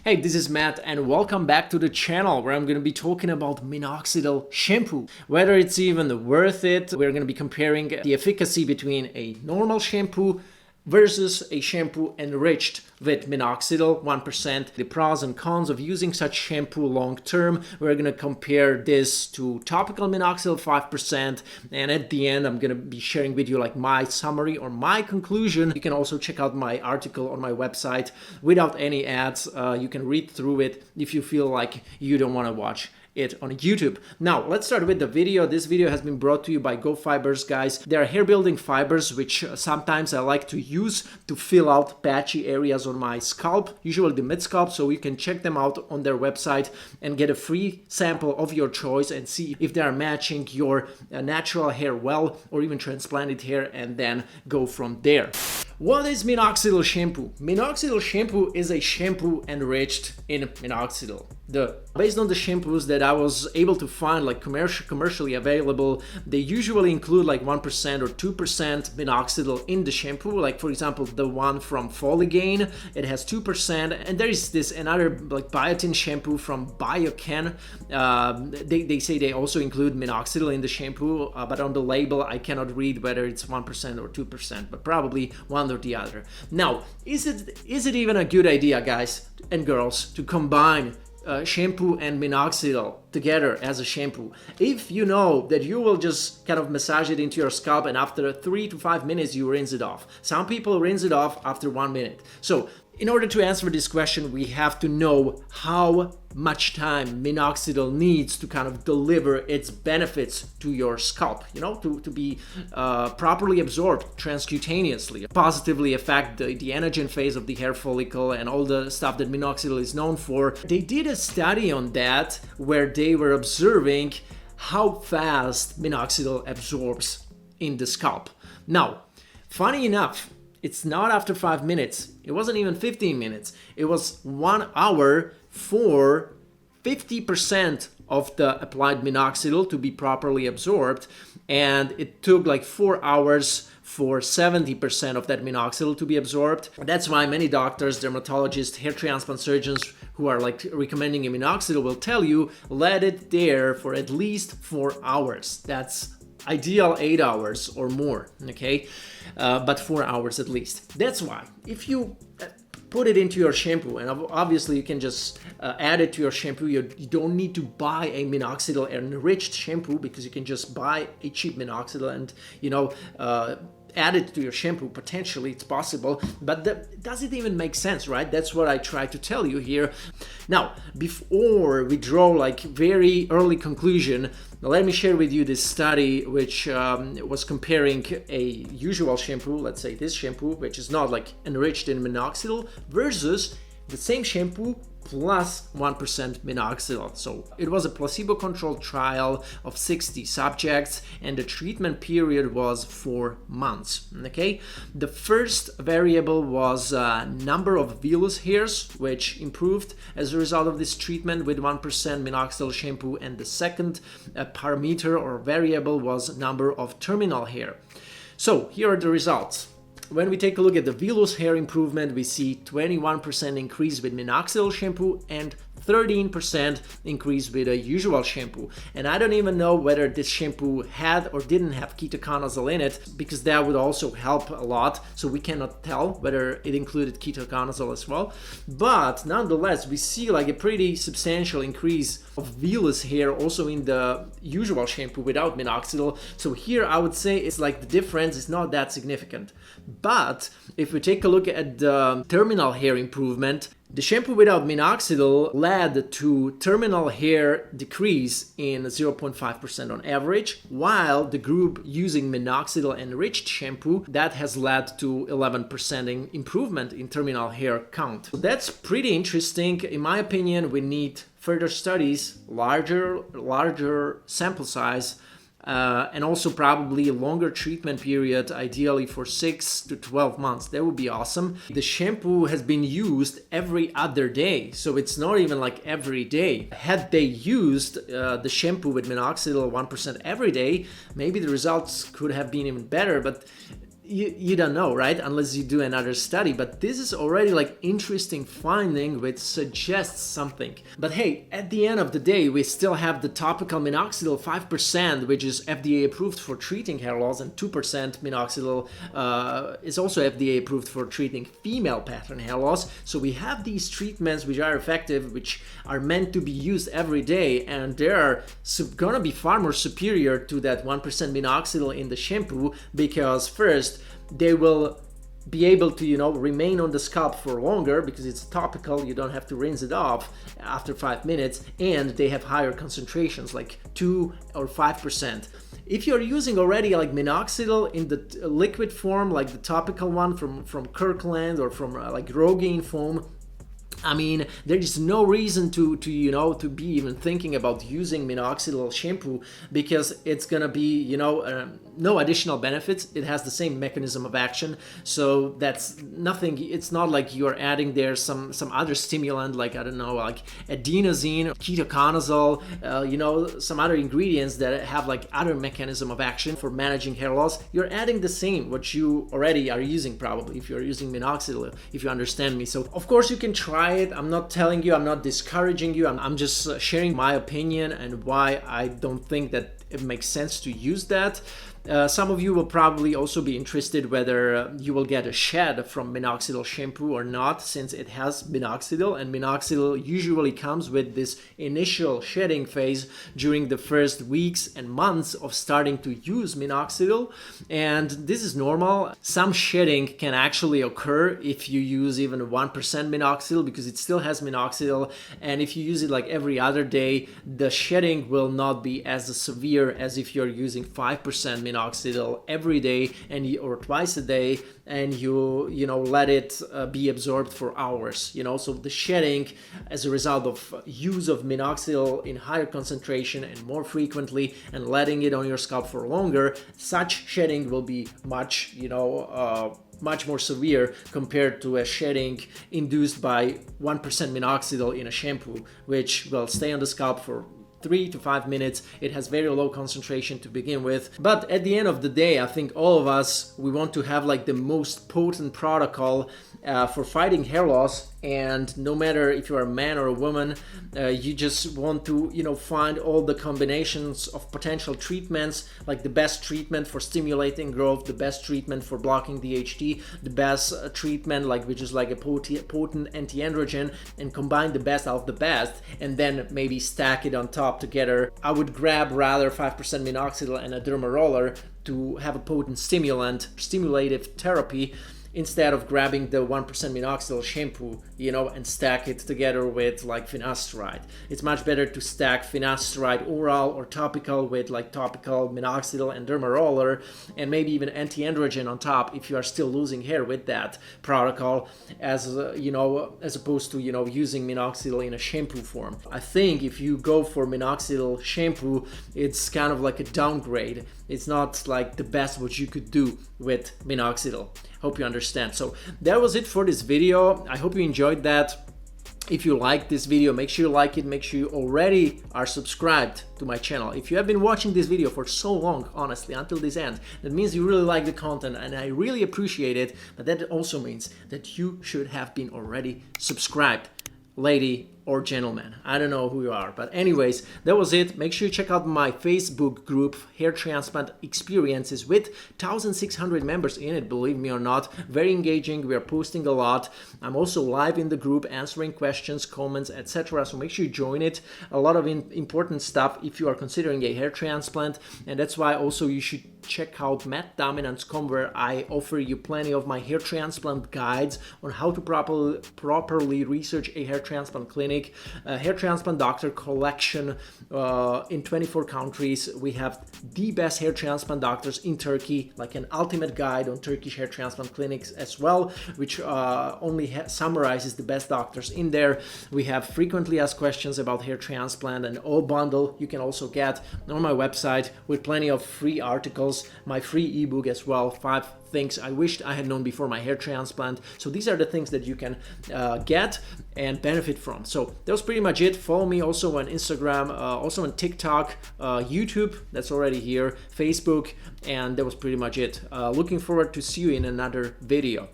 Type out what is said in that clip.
Hey, this is Matt and welcome back to the channel where I'm going to be talking about Minoxidil Shampoo. Whether it's even worth it, we're going to be comparing the efficacy between a normal shampoo versus a shampoo enriched with minoxidil 1%, the pros and cons of using such shampoo long term. We're going to compare this to topical minoxidil 5%, and at the end I'm going to be sharing with you like my summary or my conclusion. You can also check out my article on my website without any ads. You can read through it if you feel like you don't want to watch it on YouTube. Now, let's start with the video. This video has been brought to you by Go Fibers, guys. They are hair building fibers, which sometimes I like to use to fill out patchy areas on my scalp, usually the mid scalp. So you can check them out on their website and get a free sample of your choice and see if they are matching your natural hair well, or even transplanted hair, and then go from there. What is Minoxidil Shampoo? Minoxidil Shampoo is a shampoo enriched in minoxidil. Based on the shampoos that I was able to find, like commercially available, they usually include like 1% or 2% minoxidil in the shampoo. Like for example, the one from Foligain, it has 2%, and there is this another like biotin shampoo from Biocan. They say they also include minoxidil in the shampoo, but on the label I cannot read whether it's 1% or 2%, but probably one or the other. Now, is it even a good idea, guys and girls, to combine shampoo and minoxidil together as a shampoo if you know that you will just kind of massage it into your scalp and after 3 to 5 minutes you rinse it off? Some people rinse it off after 1 minute. So in order to answer this question, we have to know how much time minoxidil needs to kind of deliver its benefits to your scalp, to be properly absorbed transcutaneously, positively affect the anagen phase of the hair follicle and all the stuff that minoxidil is known for. They did a study on that where they were observing how fast minoxidil absorbs in the scalp. Now, funny enough, it's not after 5 minutes. It wasn't even 15 minutes. It was 1 hour for 50% of the applied minoxidil to be properly absorbed. And it took like 4 hours for 70% of that minoxidil to be absorbed. That's why many doctors, dermatologists, hair transplant surgeons who are like recommending a minoxidil will tell you, let it there for at least 4 hours. That's ideal 8 hours or more, okay? But 4 hours at least. That's why if you put it into your shampoo, and obviously you can just add it to your shampoo. You don't need to buy a minoxidil enriched shampoo because you can just buy a cheap minoxidil and add it to your shampoo. Potentially it's possible, but does it even make sense, right? That's what I try to tell you here. Now, before we draw like very early conclusion, let me share with you this study which was comparing a usual shampoo, let's say this shampoo, which is not like enriched in minoxidil, versus the same shampoo plus 1% minoxidil. So it was a placebo-controlled trial of 60 subjects and the treatment period was 4 months, okay? The first variable was number of vellus hairs, which improved as a result of this treatment with 1% minoxidil shampoo, and the second parameter or variable was number of terminal hair. So here are the results. When we take a look at the vellus hair improvement, we see 21% increase with minoxidil shampoo and 13% increase with a usual shampoo. And I don't even know whether this shampoo had or didn't have ketoconazole in it, because that would also help a lot. So we cannot tell whether it included ketoconazole as well. But nonetheless, we see like a pretty substantial increase of vellus hair also in the usual shampoo without minoxidil. So here I would say it's like the difference is not that significant. But if we take a look at the terminal hair improvement, the shampoo without minoxidil led to terminal hair decrease in 0.5% on average, while the group using minoxidil enriched shampoo, that has led to 11% improvement in terminal hair count. So that's pretty interesting. In my opinion, we need further studies, larger sample size, and also probably a longer treatment period, ideally for 6 to 12 months. That would be awesome. The shampoo has been used every other day, so it's not even like every day. Had they used the shampoo with minoxidil 1% every day, maybe the results could have been even better, but you don't know, right? Unless you do another study. But this is already like interesting finding which suggests something. But hey, at the end of the day, we still have the topical minoxidil 5%, which is FDA approved for treating hair loss, and 2% minoxidil is also FDA approved for treating female pattern hair loss. So we have these treatments which are effective, which are meant to be used every day, and they are gonna be far more superior to that 1% minoxidil in the shampoo, because first, they will be able to, remain on the scalp for longer because it's topical. You don't have to rinse it off after 5 minutes, and they have higher concentrations, like 2 or 5%. If you're using already like minoxidil in the liquid form, like the topical one from Kirkland or from like Rogaine foam, I mean, there is no reason to be even thinking about using minoxidil shampoo, because it's gonna be, no additional benefits. It has the same mechanism of action, so that's nothing. It's not like you're adding there some other stimulant, like, I don't know, like adenosine, ketoconazole, some other ingredients that have like other mechanism of action for managing hair loss. You're adding the same what you already are using, probably, if you're using minoxidil, if you understand me. So of course you can try it. I'm not telling you, I'm not discouraging you. I'm just sharing my opinion and why I don't think that it makes sense to use that. Some of you will probably also be interested whether you will get a shed from minoxidil shampoo or not, since it has minoxidil, and minoxidil usually comes with this initial shedding phase during the first weeks and months of starting to use minoxidil, and this is normal. Some shedding can actually occur if you use even 1% minoxidil, because it still has minoxidil, and if you use it like every other day, the shedding will not be as severe as if you're using 5% minoxidil every day or twice a day, and you let it be absorbed for hours. So the shedding as a result of use of minoxidil in higher concentration and more frequently, and letting it on your scalp for longer, such shedding will be much more severe compared to a shedding induced by 1% minoxidil in a shampoo, which will stay on the scalp for 3 to 5 minutes. It has very low concentration to begin with. But at the end of the day, I think all of us, we want to have like the most potent protocol for fighting hair loss. And no matter if you're a man or a woman, you just want to, find all the combinations of potential treatments, like the best treatment for stimulating growth, the best treatment for blocking DHT, the best treatment, which is like a potent anti-androgen, and combine the best out of the best, and then maybe stack it on top together. I would grab rather 5% minoxidil and a derma roller to have a potent stimulative therapy, instead of grabbing the 1% minoxidil shampoo, and stack it together with like finasteride. It's much better to stack finasteride oral or topical with like topical minoxidil and derma roller, and maybe even anti-androgen on top if you are still losing hair with that protocol, as opposed to using minoxidil in a shampoo form. I think if you go for minoxidil shampoo, it's kind of like a downgrade. It's not like the best what you could do with minoxidil. Hope you understand. So that was it for this video. I hope you enjoyed that. If you liked this video, make sure you like it. Make sure you already are subscribed to my channel. If you have been watching this video for so long, honestly, until this end, that means you really like the content, and I really appreciate it. But that also means that you should have been already subscribed, lady or gentleman. I don't know who you are, but anyways, that was it. Make sure you check out my Facebook group, Hair Transplant Experiences, with 1,600 members in it, believe me or not. Very engaging. We are posting a lot. I'm also live in the group answering questions, comments, etc. So make sure you join it. A lot of important stuff if you are considering a hair transplant, and that's why also you should check out mattdominance.com, where I offer you plenty of my hair transplant guides on how to properly research a hair transplant clinic. Hair transplant doctor collection in 24 countries. We have the best hair transplant doctors in Turkey, like an ultimate guide on Turkish hair transplant clinics as well, which only summarizes the best doctors in there. We have frequently asked questions about hair transplant, and all bundle you can also get on my website, with plenty of free articles tutorials, my free ebook as well, 5 things I wished I had known before my hair transplant. So these are the things that you can get and benefit from. So that was pretty much it. Follow me also on Instagram, also on TikTok, YouTube, that's already here, Facebook, and that was pretty much it. Looking forward to see you in another video.